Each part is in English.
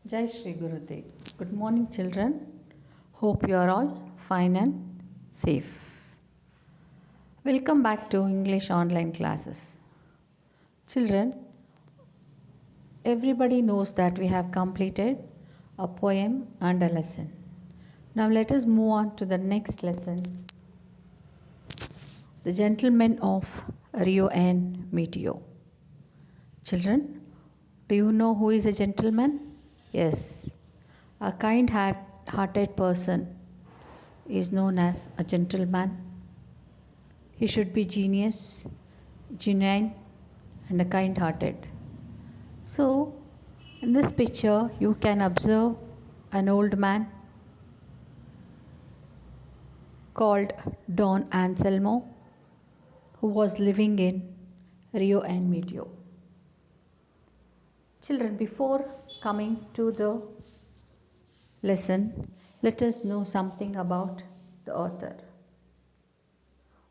Jai Shri Gurudev. Good morning, children. Hope you are all fine and safe. Welcome back to English online classes. Children, everybody knows that we have completed a poem and a lesson. Now let us move on to the next lesson. The Gentlemen of Rio and Medio. Children, do you know who is a gentleman? Yes, a kind-hearted person is known as a gentleman. He should be genius, genuine, and a kind-hearted. So, in this picture, you can observe an old man called Don Anselmo, who was living in Rio and Medio. Children, before coming to the lesson, let us know something about the author.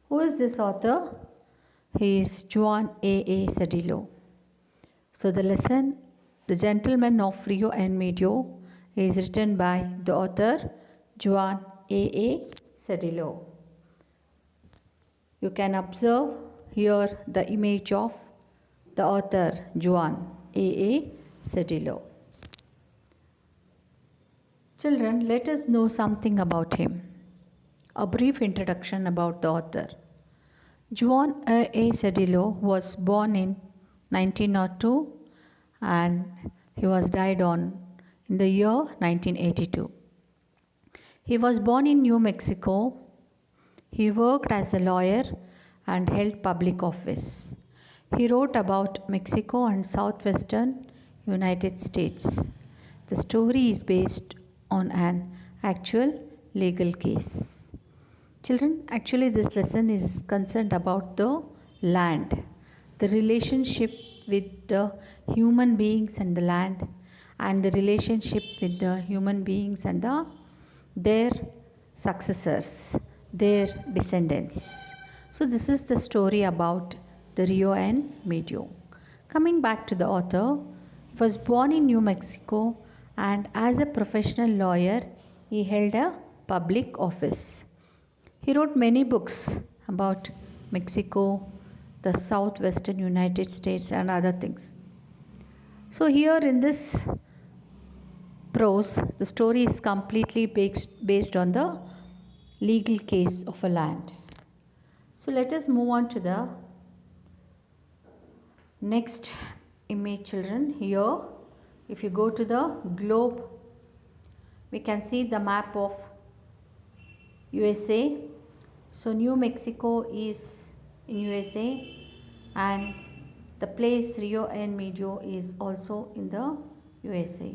Who is this author? He is Juan A. Cedillo. So the lesson, The Gentleman of Rio and Medio, is written by the author Juan A. Cedillo. You can observe here the image of the author Juan A. Cedillo. Children, let us know something about him. A brief introduction about the author. Juan A. Cedillo was born in 1902 and he was died in the year 1982. He was born in New Mexico. He worked as a lawyer and held public office. He wrote about Mexico and southwestern United States. The story is based on an actual legal case. Children, actually this lesson is concerned about the land, the relationship with the human beings and the land, and the relationship with the human beings and their successors, their descendants. So this is the story about the Rio and Medio. Coming back to the author, he was born in New Mexico and as a professional lawyer, he held a public office. He wrote many books about Mexico, the southwestern United States, and other things. So here in this prose, the story is completely based on the legal case of a land. So let us move on to the next image, children. Here, if you go to the globe, we can see the map of USA. So New Mexico is in USA and the place Rio and Medio is also in the USA.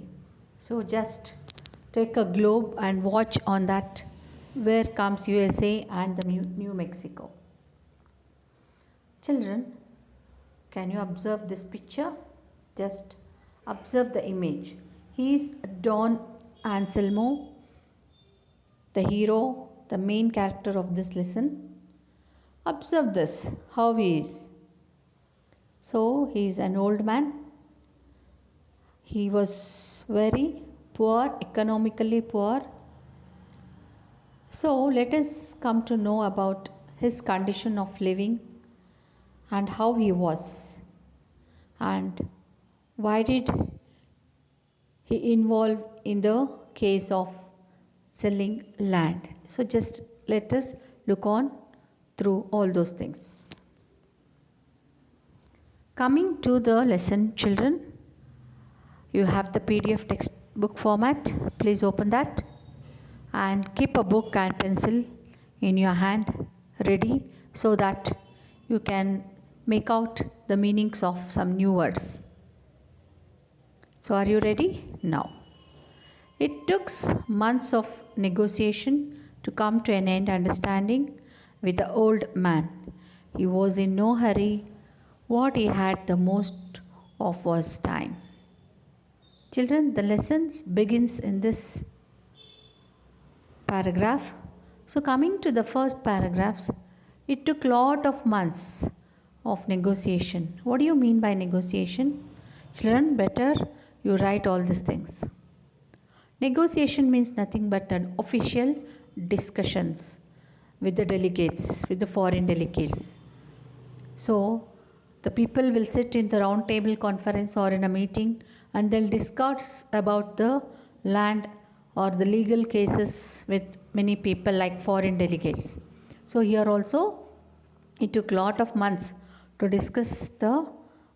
So just take a globe and watch on that where comes USA and the New Mexico. Children, can you observe this picture? Just observe the image. He is Don Anselmo, the hero, the main character of this lesson. Observe this, how he is. So he is an old man. He was very poor, economically poor. So let us come to know about his condition of living and how he was and why did he involve in the case of selling land. So just let us look on through all those things. Coming to the lesson, children, you have the PDF textbook format. Please open that and keep a book and pencil in your hand ready so that you can make out the meanings of some new words. So are you ready? Now. It took months of negotiation to come to an understanding with the old man. He was in no hurry. What he had the most of was time. Children, the lesson begins in this paragraph. So coming to the first paragraphs, it took lot of months of negotiation. What do you mean by negotiation? Children, better you write all these things. Negotiation means nothing but an official discussions with the delegates, with the foreign delegates. So the people will sit in the round table conference or in a meeting and they'll discuss about the land or the legal cases with many people like foreign delegates. So here also it took lot of months to discuss the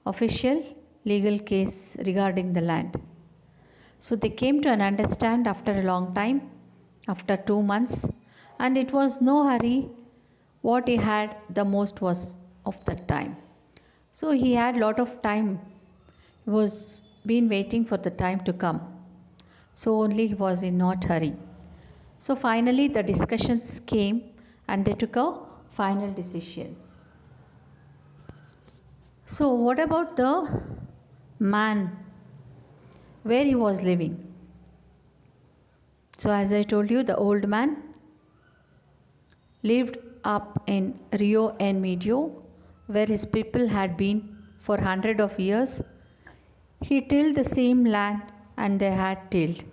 official legal case regarding the land. So they came to an understand after a long time, after 2 months, and it was no hurry. What he had the most was of that time. So he had lot of time. He was been waiting for the time to come. So only he was in not hurry. So finally the discussions came and they took a final decisions. So what about the man where he was living? So as I told you, the old man lived up in Rio and Medio, where his people had been for hundreds of years. He tilled the same land and they had tilled.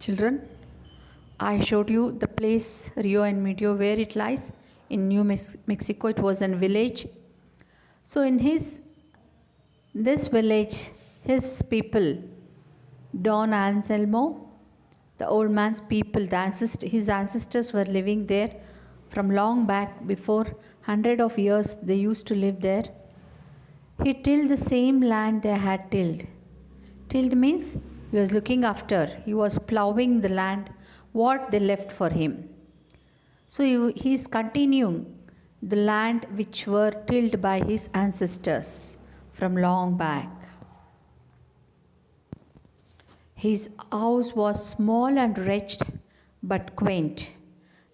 Children, I showed you the place Rio and Medio where it lies in New Mexico. It was a village. So in this village, his people, Don Anselmo, the old man's people, his ancestors were living there from long back. Before hundred of years they used to live there. He tilled the same land they had tilled. Tilled means he was looking after, he was ploughing the land what they left for him. So he is continuing the land which were tilled by his ancestors from long back. His house was small and wretched but quaint.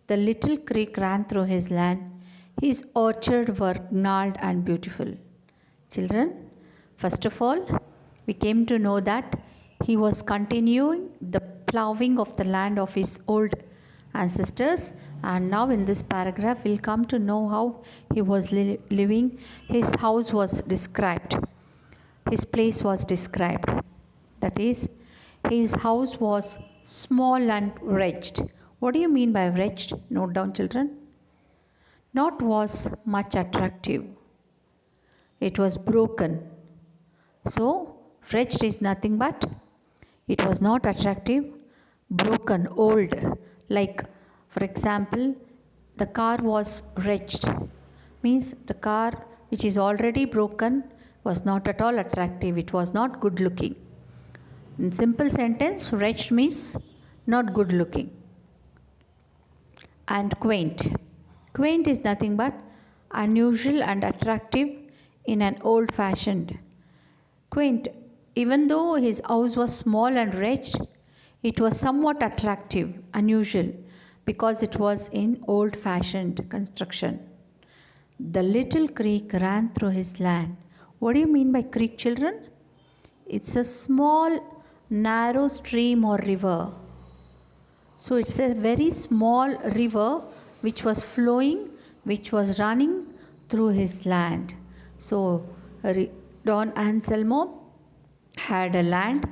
The little creek ran through his land. His orchard were gnarled and beautiful. Children, first of all, we came to know that he was continuing the ploughing of the land of his old ancestors, and now in this paragraph we'll come to know how he was living. His house was described. His place was described. That is, his house was small and wretched. What do you mean by wretched? Note down, children. Not was much attractive. It was broken. So, wretched is nothing but it was not attractive, broken, old. Like, for example, the car was wretched. Means the car which is already broken was not at all attractive. It was not good looking. In simple sentence, wretched means not good looking. And quaint. Quaint is nothing but unusual and attractive in an old fashioned. Quaint, even though his house was small and wretched, it was somewhat attractive, unusual, because it was in old fashioned construction. The little creek ran through his land. What do you mean by creek, children? It's a small, narrow stream or river. So it's a very small river which was flowing, which was running through his land. So Don Anselmo had a land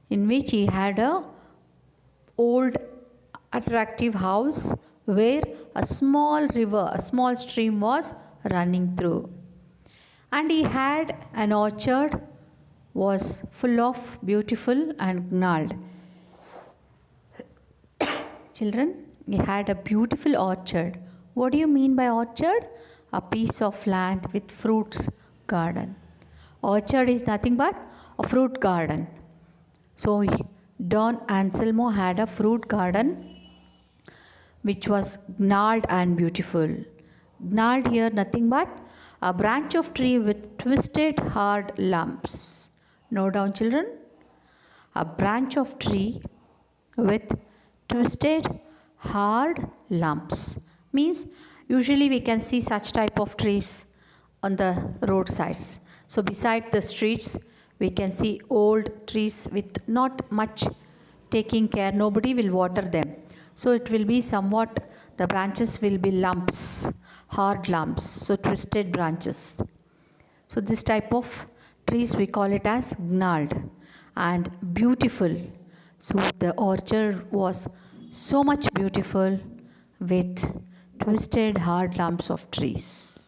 in which he had a old attractive house where a small river, a small stream was running through. And he had an orchard was full of beautiful and gnarled. Children, he had a beautiful orchard. What do you mean by orchard? A piece of land with fruits garden. Orchard is nothing but a fruit garden. So Don Anselmo had a fruit garden which was gnarled and beautiful. Gnarled here nothing but a branch of tree with twisted hard lumps. Note down, children. A branch of tree with twisted hard lumps means usually we can see such type of trees on the roadsides. So beside the streets we can see old trees with not much taking care. Nobody will water them. So it will be somewhat, the branches will be lumps, hard lumps, so twisted branches. So this type of trees we call it as gnarled and beautiful. So the orchard was so much beautiful with twisted hard lumps of trees.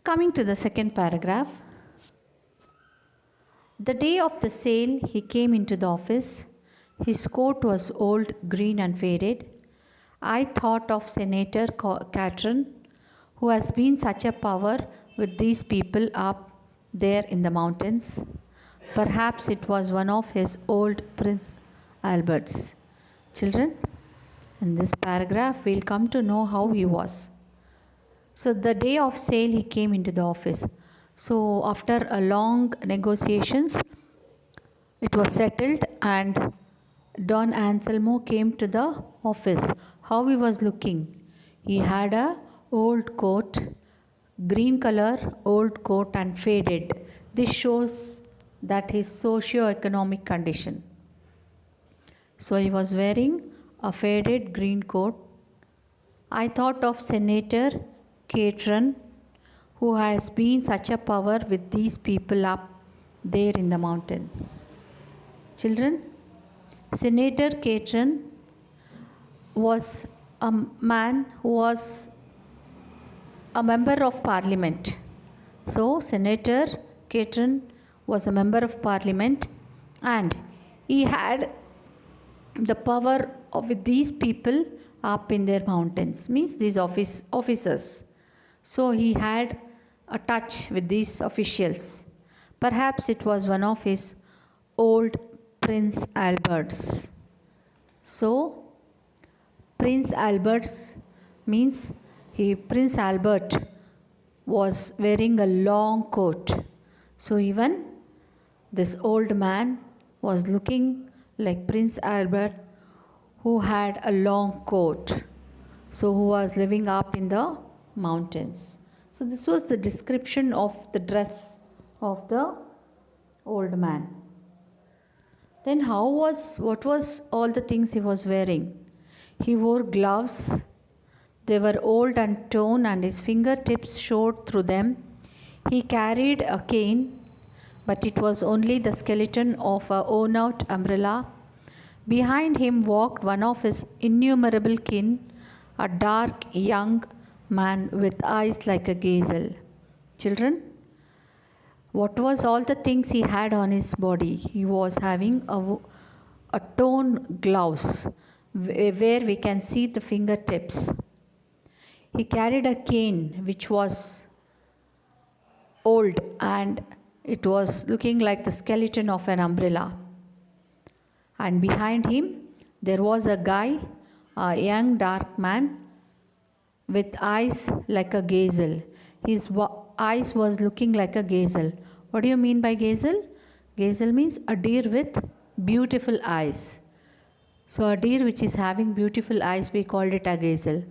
Coming to the second paragraph. The day of the sale, he came into the office. His coat was old, green, and faded. I thought of Senator Catron, who has been such a power with these people up there in the mountains. Perhaps it was one of his old Prince Alberts. Children, in this paragraph, we'll come to know how he was. So, the day of sale, he came into the office. So, after a long negotiations, it was settled, and Don Anselmo came to the office. How he was looking? He had a old coat, green color, old coat, and faded. This shows that his socio-economic condition. So he was wearing a faded green coat. I thought of Senator Catron, who has been such a power with these people up there in the mountains. Children, Senator Catron was a man who was a member of parliament. So, Senator Catron was a member of parliament, and he had the power with these people up in their mountains, means these officers. So he had a touch with these officials. Perhaps it was one of his old Prince Alberts. So Prince Alberts means Prince Albert was wearing a long coat. So even this old man was looking like Prince Albert, who had a long coat. So who was living up in the mountains. So this was the description of the dress of the old man. Then what was all the things he was wearing? He wore gloves. They were old and torn, and his fingertips showed through them. He carried a cane, but it was only the skeleton of a worn-out umbrella. Behind him walked one of his innumerable kin, a dark young man with eyes like a gazelle. Children, what was all the things he had on his body? He was having a torn gloves where we can see the fingertips. He carried a cane which was old, and it was looking like the skeleton of an umbrella. And behind him there was a guy, a young dark man with eyes like a gazelle. His eyes was looking like a gazelle. What do you mean by gazelle? Gazelle means a deer with beautiful eyes. So a deer which is having beautiful eyes, we called it a gazelle.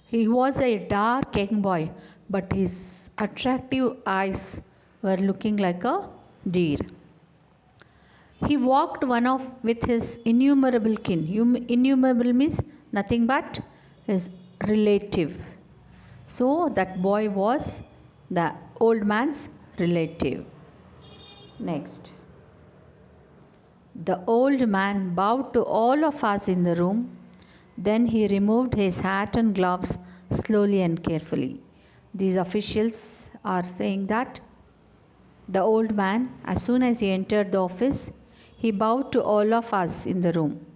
He was a dark young boy, but his attractive eyes were looking like a deer. He walked with his innumerable kin. Innumerable means nothing but his relative. So that boy was the old man's relative. Next. The old man bowed to all of us in the room. Then he removed his hat and gloves slowly and carefully. These officials are saying that the old man, as soon as he entered the office, he bowed to all of us in the room.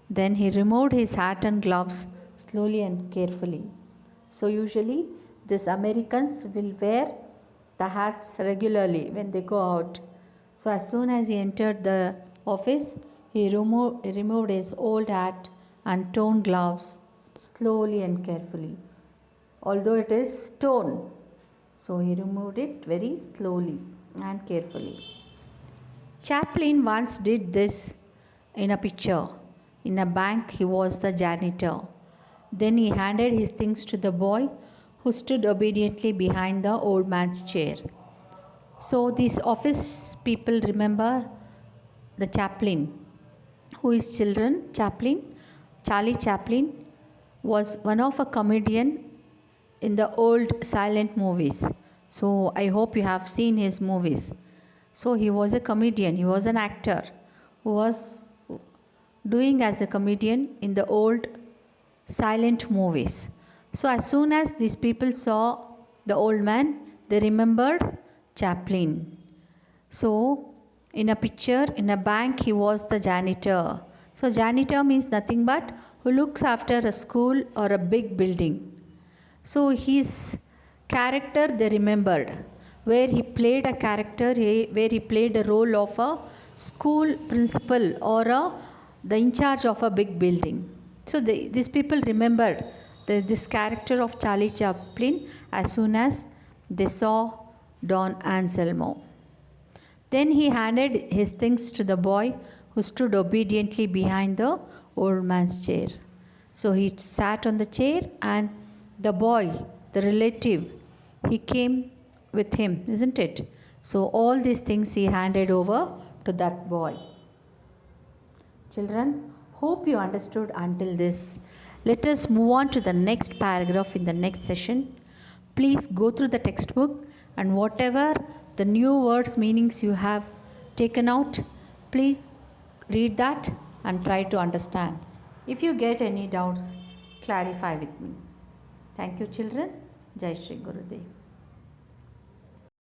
Then he removed his hat and gloves slowly and carefully. So usually these Americans will wear the hats regularly when they go out. So as soon as he entered the office, he removed his old hat and torn gloves slowly and carefully. Although it is torn, so he removed it very slowly and carefully. Chaplin once did this in a picture. In a bank, he was the janitor. Then he handed his things to the boy, who stood obediently behind the old man's chair. So these office people remember the Chaplin. Who is children? Chaplin. Charlie Chaplin was one of a comedian in the old silent movies. So I hope you have seen his movies. So he was a comedian, he was an actor who was doing as a comedian in the old silent movies. So as soon as these people saw the old man, they remembered Chaplin. So in a picture, in a bank, he was the janitor. So janitor means nothing but who looks after a school or a big building. So his character they remembered, where he played a character, where he played a role of a school principal or the in charge of a big building. So these people remembered this character of Charlie Chaplin as soon as they saw Don Anselmo. Then he handed his things to the boy who stood obediently behind the old man's chair. So he sat on the chair, and the boy, the relative, he came with him, isn't it? So all these things he handed over to that boy. Children, hope you understood until this. Let us move on to the next paragraph in the next session. Please go through the textbook, and whatever the new words meanings you have taken out, please read that and try to understand. If you get any doubts, clarify with me. Thank you, children. Jai Shri Gurudev.